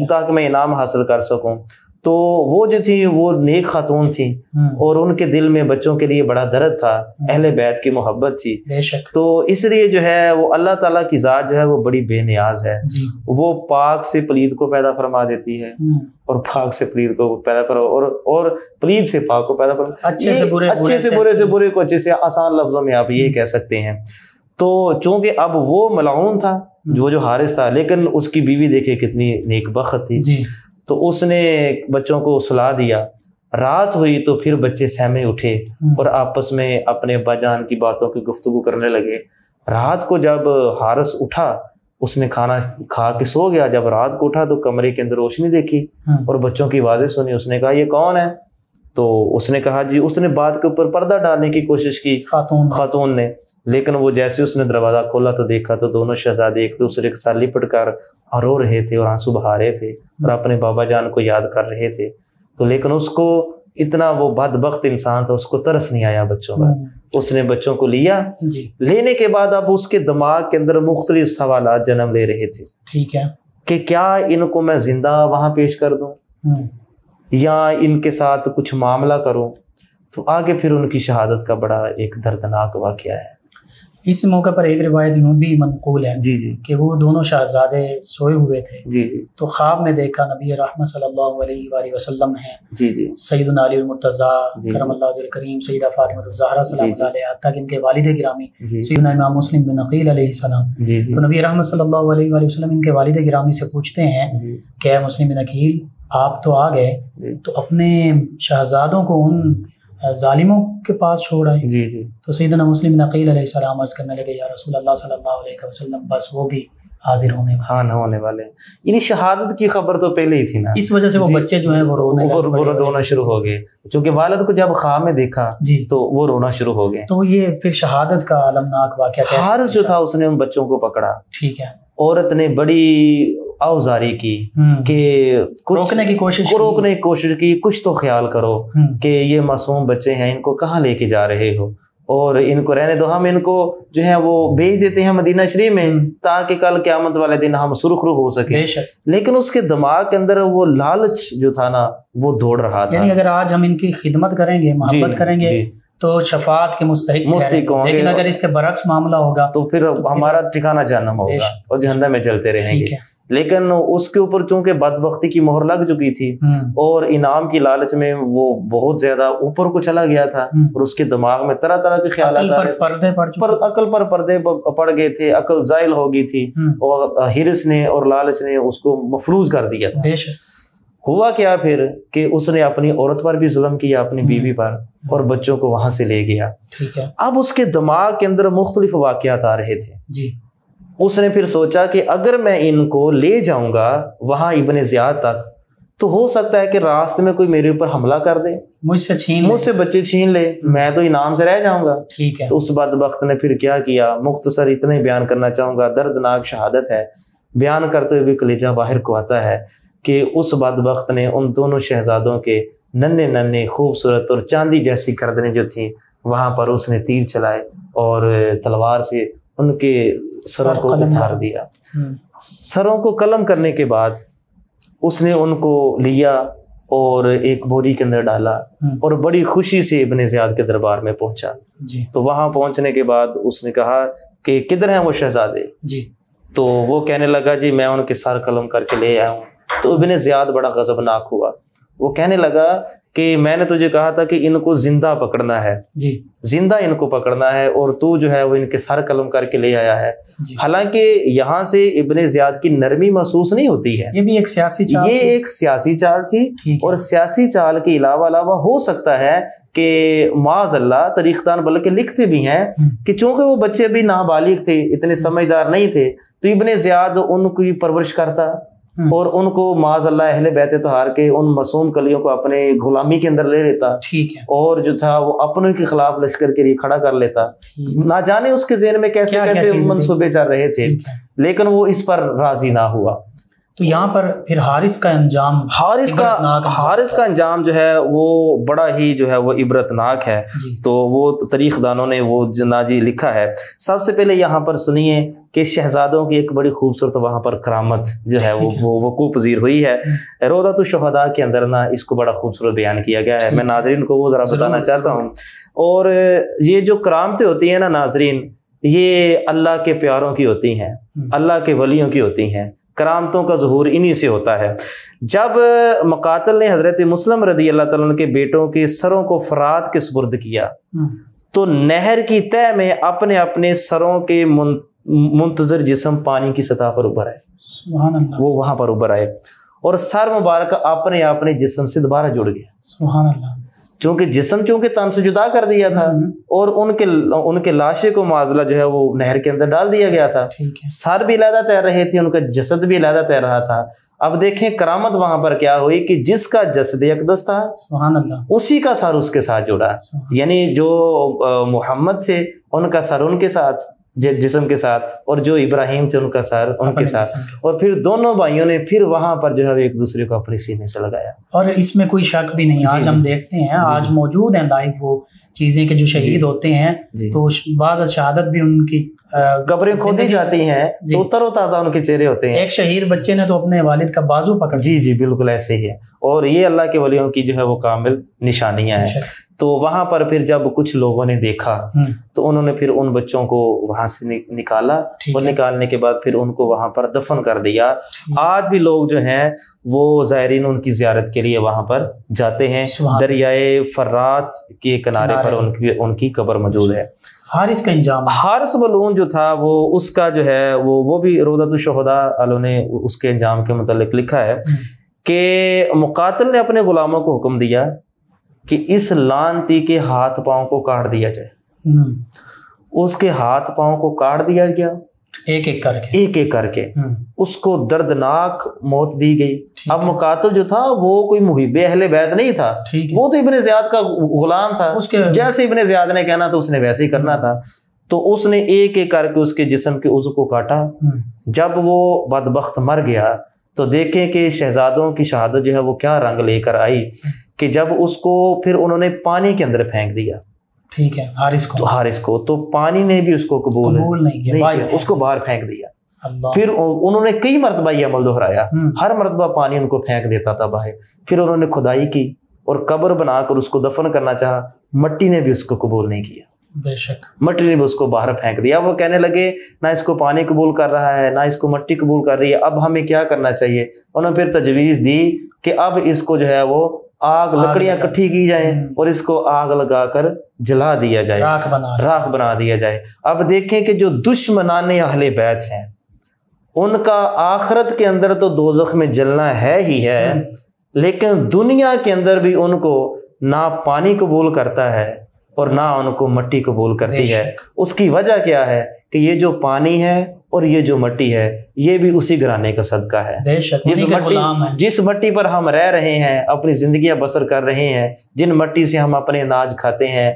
تاکہ میں انعام حاصل کر سکوں. تو وہ جو تھی وہ نیک خاتون تھی اور ان کے دل میں بچوں کے لیے بڑا درد تھا، اہل بیت کی محبت تھی. بے شک. تو اس لیے جو ہے وہ اللہ تعالیٰ کی ذات جو ہے وہ بڑی بے نیاز ہے. وہ پاک سے پلید کو پیدا فرما دیتی ہے اور پاک سے پلید کو پیدا فرما اور پلید سے پاک کو پیدا فرما، اچھے سے برے کو اچھے سے، آسان لفظوں میں آپ یہ کہہ سکتے ہیں. تو چونکہ اب وہ ملعون تھا وہ جو حارث تھا، لیکن اس کی بیوی دیکھے کتنی نیک بخت تھی. تو اس نے بچوں کو سلا دیا. رات ہوئی تو پھر بچے سہمے اٹھے اور آپس میں اپنے ابا جان کی باتوں کی گفتگو کرنے لگے. رات کو جب حارث اٹھا اس نے کھانا کھا کے سو گیا. جب رات کو اٹھا تو کمرے کے اندر روشنی دیکھی اور بچوں کی آوازیں سنی. اس نے کہا یہ کون ہے؟ تو اس نے کہا جی، اس نے بات کے اوپر پردہ ڈالنے کی کوشش کی خاتون نے، لیکن وہ جیسے اس نے دروازہ کھولا تو دیکھا تو دونوں شہزادے ایک دوسرے کے ساتھ لپٹ کر رو رہے تھے اور آنسو بہا رہے تھے اور اپنے بابا جان کو یاد کر رہے تھے. تو لیکن اس کو اتنا وہ بدبخت انسان تھا، اس کو ترس نہیں آیا بچوں پر، اس نے بچوں کو لیا۔ لینے کے بعد اب اس کے دماغ کے اندر مختلف سوالات جنم لے رہے تھے، ٹھیک ہے، کہ کیا ان کو میں زندہ وہاں پیش کر دوں یا ان کے ساتھ کچھ معاملہ کروں۔ تو آگے پھر ان کی شہادت کا بڑا ایک دردناک واقعہ ہے۔ اس موقع پر ایک روایت یوں بھی منقول ہے جی جی کہ وہ دونوں شہزادے سوئے ہوئے تھے، جی جی، تو خواب میں دیکھا نبی رحمت صلی اللہ علیہ وآلہ وسلم ہیں، جی جی، سیدنا علی المرتضیٰ کرم اللہ وجہ الکریم، سیدہ فاطمہ الزہرا سلام اللہ علیہا، حتیٰ کہ ان کے والد گرامی سیدنا امام مسلم بن عقیل علیہ السلام۔ تو نبی رحمت صلی اللہ علیہ وآلہ وسلم ان کے والد گرامی سے پوچھتے ہیں کہ اے مسلم بن عقیل، آپ تو آ گئے، تو اپنے شہزادوں کو ان ظالموں کے پاس چھوڑ آئے۔ جی جی، تو سیدنا مسلم بن عقیل علیہ السلام عرض کرنے لگے یا رسول اللہ صلی اللہ علیہ وسلم، بس وہ بھی حاضر ہونے والے ہیں۔ یعنی شہادت کی خبر تو پہلے ہی تھی نا، اس وجہ سے وہ بچے جو ہیں وہ رونا شروع ہو گئے، چونکہ والد کو جب خواب میں دیکھا تو وہ رونا شروع ہو گئے۔ تو یہ پھر شہادت کا المناک واقعہ، حارث جو تھا اس نے ان بچوں کو پکڑا، ٹھیک ہے، عورت نے بڑی اوزاری کی کہ روکنے کی کوشش کی، کچھ تو خیال کرو کہ یہ معصوم بچے ہیں، ان کو کہاں لے کے جا رہے ہو، اور ان کو رہنے دو، ہم ان کو جو ہے وہ بھیج دیتے ہیں مدینہ شریف میں تاکہ کل قیامت والے دن ہم سرخرو ہو سکے۔ لیکن اس کے دماغ کے اندر وہ لالچ جو تھا نا وہ دوڑ رہا تھا، یعنی اگر آج ہم ان کی خدمت کریں گے، محبت کریں گے تو شفاعت کے مستحق ہوں گے، لیکن اگر اس کے برعکس معاملہ ہوگا تو پھر ہمارا ٹھکانہ جہنم ہوگا اور جہنم میں جلتے رہیں گے۔ لیکن اس کے اوپر چونکہ بدبختی کی مہر لگ چکی تھی اور انعام کی لالچ میں وہ بہت زیادہ اوپر کو چلا گیا تھا، اور اس کے دماغ میں طرح طرح کے خیالات، عقل پر پردے پڑ گئے تھے، عقل زائل ہو گئی تھی، اور ہرس نے اور لالچ نے اس کو مفروض کر دیا تھا۔ ہوا کیا پھر کہ اس نے اپنی عورت پر بھی ظلم کیا، اپنی بیوی پر، اور بچوں کو وہاں سے لے گیا۔ اب اس کے دماغ کے اندر مختلف واقعات آ رہے تھے۔ اس نے پھر سوچا کہ اگر میں ان کو لے جاؤں گا وہاں ابن زیاد تک تو ہو سکتا ہے کہ راستے میں کوئی میرے اوپر حملہ کر دے، مجھ سے بچے چھین لے، میں تو انعام سے رہ جاؤں گا۔ ٹھیک ہے، تو اس بدبخت نے پھر کیا کیا، مختصر اتنا ہی بیان کرنا چاہوں گا، دردناک شہادت ہے، بیان کرتے ہوئے کلیجہ باہر کو آتا ہے کہ اس بدبخت نے ان دونوں شہزادوں کے ننھے خوبصورت اور چاندی جیسی گردنیں جو تھیں وہاں پر اس نے تیر چلائے اور تلوار سے ان کے سروں کو اتار دیا۔ سروں کو قلم کرنے کے بعد اس نے ان کو لیا اور ایک بوری کے اندر ڈالا اور بڑی خوشی سے ابن زیاد کے دربار میں پہنچا۔ تو وہاں پہنچنے کے بعد اس نے کہا کہ کدھر ہیں وہ شہزادے؟ تو وہ کہنے لگا جی میں ان کے سر قلم کر کے لے آیا ہوں۔ تو ابن زیاد بڑا غضبناک ہوا، وہ کہنے لگا کہ میں نے تجھے کہا تھا کہ ان کو زندہ پکڑنا ہے، زندہ ان کو پکڑنا ہے، اور تو جو ہے وہ ان کے سر قلم کر کے لے آیا ہے۔ حالانکہ یہاں سے ابن زیاد کی نرمی محسوس نہیں ہوتی ہے، یہ بھی ایک سیاسی چال، یہ ایک سیاسی چال تھی، اور سیاسی چال کے علاوہ ہو سکتا ہے کہ معاذ اللہ تاریخ دان بلکہ لکھتے بھی ہیں کہ چونکہ وہ بچے بھی نابالغ تھے، اتنے سمجھدار نہیں تھے، تو ابن زیاد ان کی پرورش کرتا اور ان کو معاذ اللہ اہل بیت طہار کے ان معصوم کلیوں کو اپنے غلامی کے اندر لے لیتا، ٹھیک ہے، اور جو تھا وہ اپنوں کے خلاف لشکر کے لیے کھڑا کر لیتا۔ نہ جانے اس کے ذہن میں کیسے منصوبے چل رہے تھے، لیکن وہ اس پر راضی نہ ہوا۔ تو یہاں پر پھر حارث کا انجام جو ہے وہ بڑا ہی جو ہے وہ عبرتناک ہے۔ تو وہ تاریخ دانوں نے وہ جناجی لکھا ہے۔ سب سے پہلے یہاں پر سنیے کہ شہزادوں کی ایک بڑی خوبصورت وہاں پر کرامت جو ہے وہ وقوع پذیر ہوئی ہے۔ روضۃ الشہداء کے اندر نا اس کو بڑا خوبصورت بیان کیا گیا ہے، میں ناظرین کو وہ ذرا بتانا چاہتا ہوں۔ اور یہ جو کرامتیں ہوتی ہیں نا ناظرین، یہ اللہ کے پیاروں کی ہوتی ہیں، اللہ کے ولیوں کی ہوتی ہیں۔ کرامتوں کا ظہور انہی سے ہوتا ہے۔ جب مقاتل نے حضرت مسلم رضی اللہ تعالیٰ عنہ کے بیٹوں کے سروں کو فرات کے سپرد کیا تو نہر کی تہ میں اپنے اپنے سروں کے منتظر جسم پانی کی سطح پر ابھر آئے، سبحان اللہ، وہ وہاں پر ابھر آئے اور سر مبارک اپنے اپنے جسم سے دوبارہ جڑ گیا، سبحان اللہ، چونکہ جسم تن سے جدا کر دیا تھا اور ان کے لاشیں کو معاذلہ جو ہے وہ نہر کے اندر ڈال دیا گیا تھا۔ سر بھی علیحدہ تیر رہے تھے، ان کا جسد بھی علیحدہ تیر رہا تھا۔ اب دیکھیں کرامت وہاں پر کیا ہوئی کہ جس کا جسد اقدس تھا، سبحان اللہ، اسی کا سر اس کے ساتھ جڑا، یعنی جو محمد تھے ان کا سر ان کے ساتھ جسم کے ساتھ، اور جو ابراہیم تھے ان کا سر ان کے ساتھ، اور پھر دونوں بھائیوں نے پھر وہاں پر جو ہے ایک دوسرے کو اپنے سینے سے لگایا. اور اس میں کوئی شک بھی نہیں. آج ہم دیکھتے ہیں، آج موجود ہیں لائیو وہ چیزیں کہ جو شہید ہوتے ہیں تو بعد شہادت بھی ان کی قبریں کھودی جاتی ہیں تو تر و تازہ ان کے چہرے ہوتے ہیں. ایک شہید بچے نے تو اپنے والد کا بازو پکڑ. جی بالکل ایسے ہی ہے، اور یہ اللہ کے ولیوں کی جو ہے وہ کامل نشانیاں ہیں. تو وہاں پر پھر جب کچھ لوگوں نے دیکھا تو انہوں نے پھر ان بچوں کو وہاں سے نکالا، اور نکالنے کے بعد پھر ان کو وہاں پر دفن کر دیا. آج بھی لوگ جو ہیں وہ زائرین ان کی زیارت کے لیے وہاں پر جاتے ہیں. دریائے فرات کے کنارے پر ان کی قبر موجود ہے. حارث کا انجام، حارث ملعون جو تھا وہ اس کا جو ہے وہ بھی روضۃ الشہداء والوں نے اس کے انجام کے متعلق لکھا ہے کہ مقاتل نے اپنے غلاموں کو حکم دیا کہ اس لعنتی کے ہاتھ پاؤں کو کاٹ دیا جائے. اس کے ہاتھ پاؤں کو کاٹ دیا گیا ایک ایک کر کے اس کو دردناک موت دی گئی. اب مقاتل جو تھا وہ کوئی محب اہل بیت نہیں تھا، وہ تو ابن زیاد کا غلام تھا. جیسے ابن زیاد نے کہنا تو اس نے ویسے ہی کرنا تھا. تو اس نے ایک ایک کر کے اس کے جسم کے عضو کو کاٹا. جب وہ بدبخت مر گیا تو دیکھیں کہ شہزادوں کی شہادت جو ہے وہ کیا رنگ لے کر آئی کہ جب اس کو پھر انہوں نے پانی کے اندر پھینک دیا. ٹھیک ہے، حارث کو تو پانی نے بھی اس کو قبول نہیں کیا، اس کو باہر پھینک دیا. پھر انہوں نے کئی مرتبہ یہ عمل دہرایا، ہر مرتبہ پانی ان کو پھینک دیتا تھا باہر. پھر انہوں نے کھدائی کی اور قبر بنا کر اس کو دفن کرنا چاہا، مٹی نے بھی اس کو قبول نہیں کیا. بے شک مٹی نے بھی اس کو باہر پھینک دیا. وہ کہنے لگے نہ اس کو پانی قبول کر رہا ہے نہ اس کو مٹی قبول کر رہی ہے، اب ہمیں کیا کرنا چاہیے. انہوں نے پھر تجویز دی کہ اب اس کو جو ہے وہ آگ لکڑیاں اکٹھی کی جائیں اور اس کو آگ لگا کر جلا دیا جائے، راکھ بنا دیا جائے. اب دیکھیں کہ جو دشمنان اہل بیت ہیں ان کا آخرت کے اندر تو دوزخ میں جلنا ہے ہی ہے، لیکن دنیا کے اندر بھی ان کو نہ پانی قبول کرتا ہے اور نہ ان کو مٹی قبول کرتی ہے. اس کی وجہ کیا ہے کہ یہ جو پانی ہے اور یہ جو مٹی ہے یہ بھی اسی گھرانے کا صدقہ ہے. جس مٹی پر ہم رہ رہے ہیں، اپنی زندگیاں بسر کر رہے ہیں، جن مٹی سے ہم اپنے اناج کھاتے ہیں،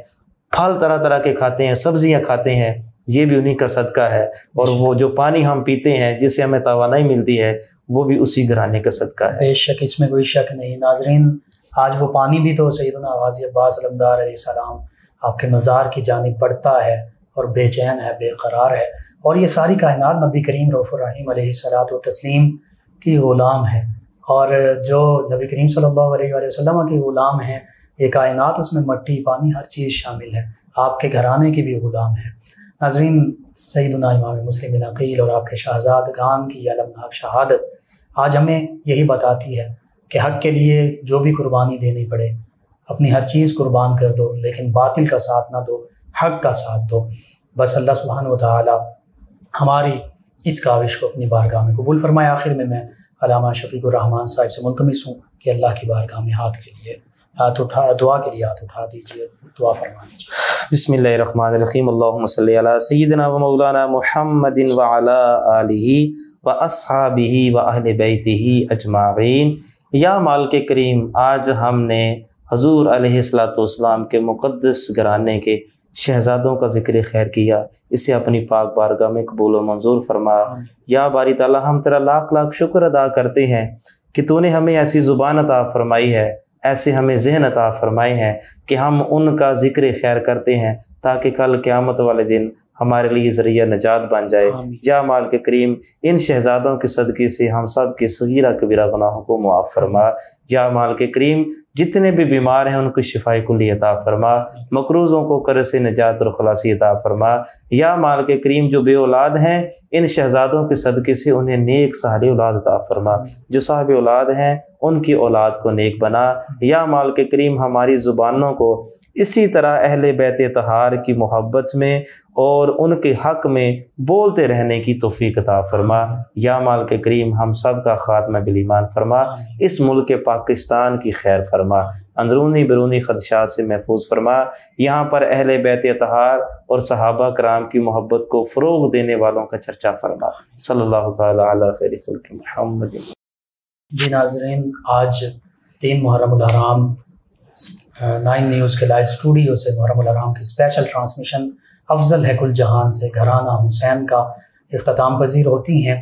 پھل طرح طرح کے کھاتے ہیں، سبزیاں کھاتے ہیں، یہ بھی انہی کا صدقہ ہے. اور وہ جو پانی ہم پیتے ہیں جس سے ہمیں توانائی ملتی ہے وہ بھی اسی گھرانے کا صدقہ ہے. بے شک، اس میں کوئی شک نہیں. ناظرین، آج وہ پانی بھی تو سیدنا غازی عباس علمدار علیہ السلام آپ کے مزار کی جانب بڑھتا ہے اور بے چین ہے، بے قرار ہے. اور یہ ساری کائنات نبی کریم رؤوف الرحیم علیہ الصلوۃ والتسلیم کی غلام ہے. اور جو نبی کریم صلی اللہ علیہ وآلہ وسلم کی غلام ہیں، یہ کائنات اس میں مٹی پانی ہر چیز شامل ہے، آپ کے گھرانے کی بھی غلام ہے. ناظرین، سیدنا امام مسلم بن عقیل اور آپ کے شہزادگان کی علمناک شہادت آج ہمیں یہی بتاتی ہے کہ حق کے لیے جو بھی قربانی دینی پڑے، اپنی ہر چیز قربان کر دو، لیکن باطل کا ساتھ نہ دو، حق کا ساتھ دو. بس اللہ سبحانہ و تعالی ہماری اس کاوش کو اپنی بارگاہ میں قبول فرمائے. آخر میں علامہ شفیق الرحمان صاحب سے ملتمس ہوں کہ اللہ کی بارگاہ میں دعا کے لیے ہاتھ اٹھا دیجیے، دعا فرما دیجیے. بسم اللہ الرحمن الرحیم. اللہم صلی علی سیدنا و مولانا محمد وعلی آلہ و اصحابہ و اہل بیتہ اجمعین. یا مالک کریم، آج ہم نے حضور علیہ الصلوۃ والسلام کے مقدس گھرانے کے شہزادوں کا ذکر خیر کیا، اسے اپنی پاک بارگاہ میں قبول و منظور فرما. یا باری تعالیٰ، ہم تیرا لاکھ لاکھ شکر ادا کرتے ہیں کہ تو نے ہمیں ایسی زبان عطا فرمائی ہے، ایسے ہمیں ذہن عطا فرمائے ہیں کہ ہم ان کا ذکر خیر کرتے ہیں تاکہ کل قیامت والے دن ہمارے لیے ذریعہ نجات بن جائے. یا مالک کریم، ان شہزادوں کے صدقے سے ہم سب کے صغیرہ کبیرہ گناہوں کو معاف فرما. یا مالک کریم، جتنے بھی بیمار ہیں ان کو شفائے کلی عطا فرما، مقروضوں کو قرض سے نجات اور خلاصی عطا فرما. یا مالک کریم، جو بے اولاد ہیں ان شہزادوں کے صدقے سے انہیں نیک صالح اولاد عطا فرما. جو صاحب اولاد ہیں ان کی اولاد کو نیک بنا. یا مالک کریم، ہماری زبانوں کو اسی طرح اہل بیت طہار کی محبت میں اور ان کے حق میں بولتے رہنے کی توفیق عطا فرما. یا مالک کریم، ہم سب کا خاتمہ بالایمان فرما. اس ملک پاکستان کی خیر فرما، اندرونی بیرونی خدشات سے محفوظ فرما. یہاں پر اہل بیت طہار اور صحابہ کرام کی محبت کو فروغ دینے والوں کا چرچا فرما. صلی اللہ تعالی علی خیر خلق محمد. جی ناظرین، آج 3 محرم الحرام 9 نیوز کے لائیو اسٹوڈیو سے محرم الحرام کی اسپیشل ٹرانسمیشن افضل ہے کل جہان سے گھرانہ حسین کا اختتام پذیر ہوتی ہیں۔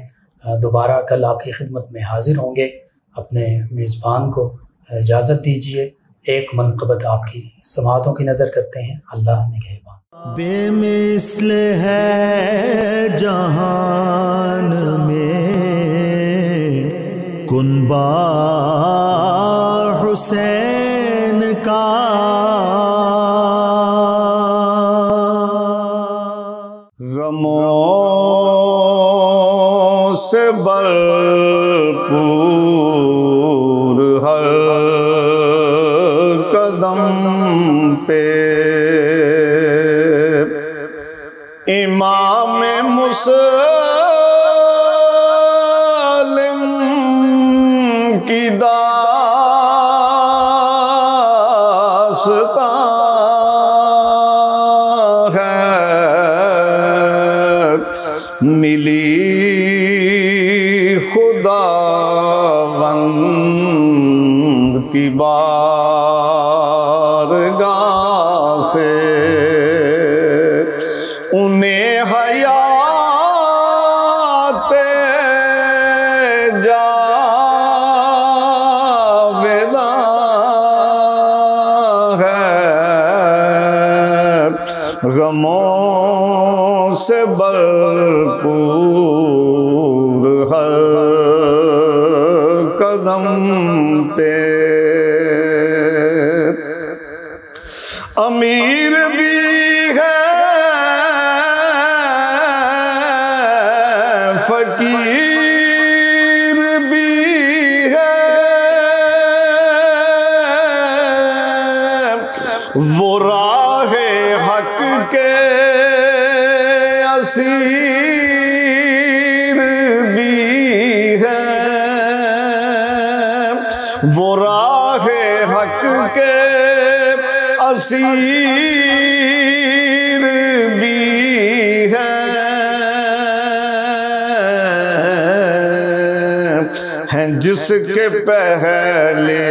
دوبارہ کل آپ کی خدمت میں حاضر ہوں گے۔ اپنے میزبان کو اجازت دیجیے، ایک منقبت آپ کی سماعتوں کی نظر کرتے ہیں۔ اللہ نگہبان۔ بے مثل ہے جہان میں کنبہ حسین کا، غموں سے بھرپور ہر قدم پہ امام مسلم کی داستان ہے، ملی خداوند کی بارگاہ سے، انہیں حیات جاویداں ہے، غموں سے بھرپور ہر قدم پہ امیر بھی ہے، فقیر بھی ہے، وہ راہ حق کے اسیر بھی ہے، وہ راہ حق کے اسیر بھی ہے، ہیں جس کے پہلے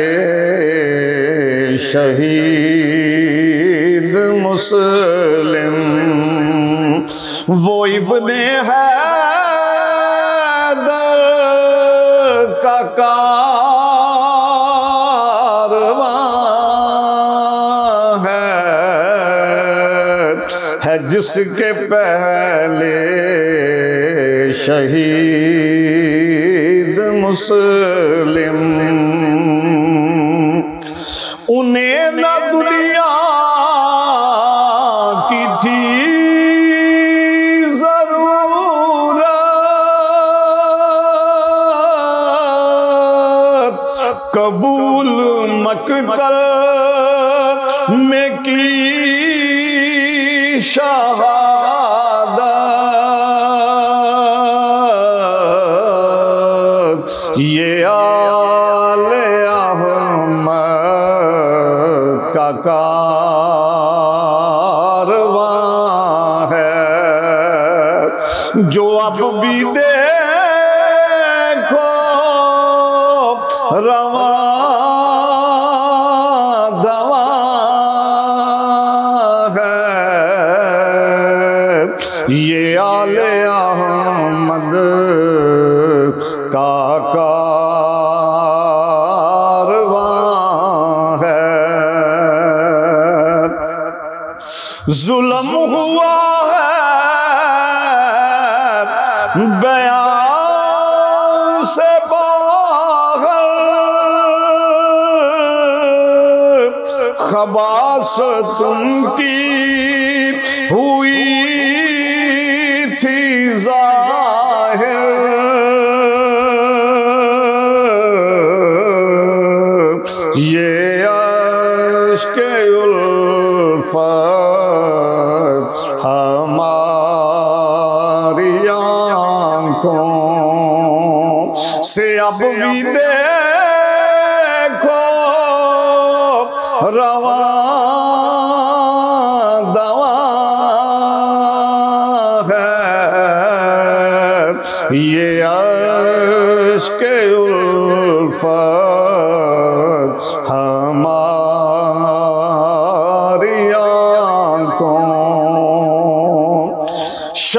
شہید مسلم، وہ ابن حیدر کا کارواں ہے جس کے پہلے شہید مسلم، انہیں نہ دنیا کی تھی ضرورت، قبول مقتل میں کی شہادت، یہ آل احمد کا کارواں ہے، جو اب بھی دیکھو رواں دواں ہے، یہ آل احمد کا کارواں ہے، ظلم ہوا ہے بیان سے باہر، خباثت تم کی ہوئی تھی ظاہر، یہ عشق الفت ہماری آنکھوں سے اب بھی دیکھو رواں دواں ہے، یہ عشق الفت ہماری آنکھوں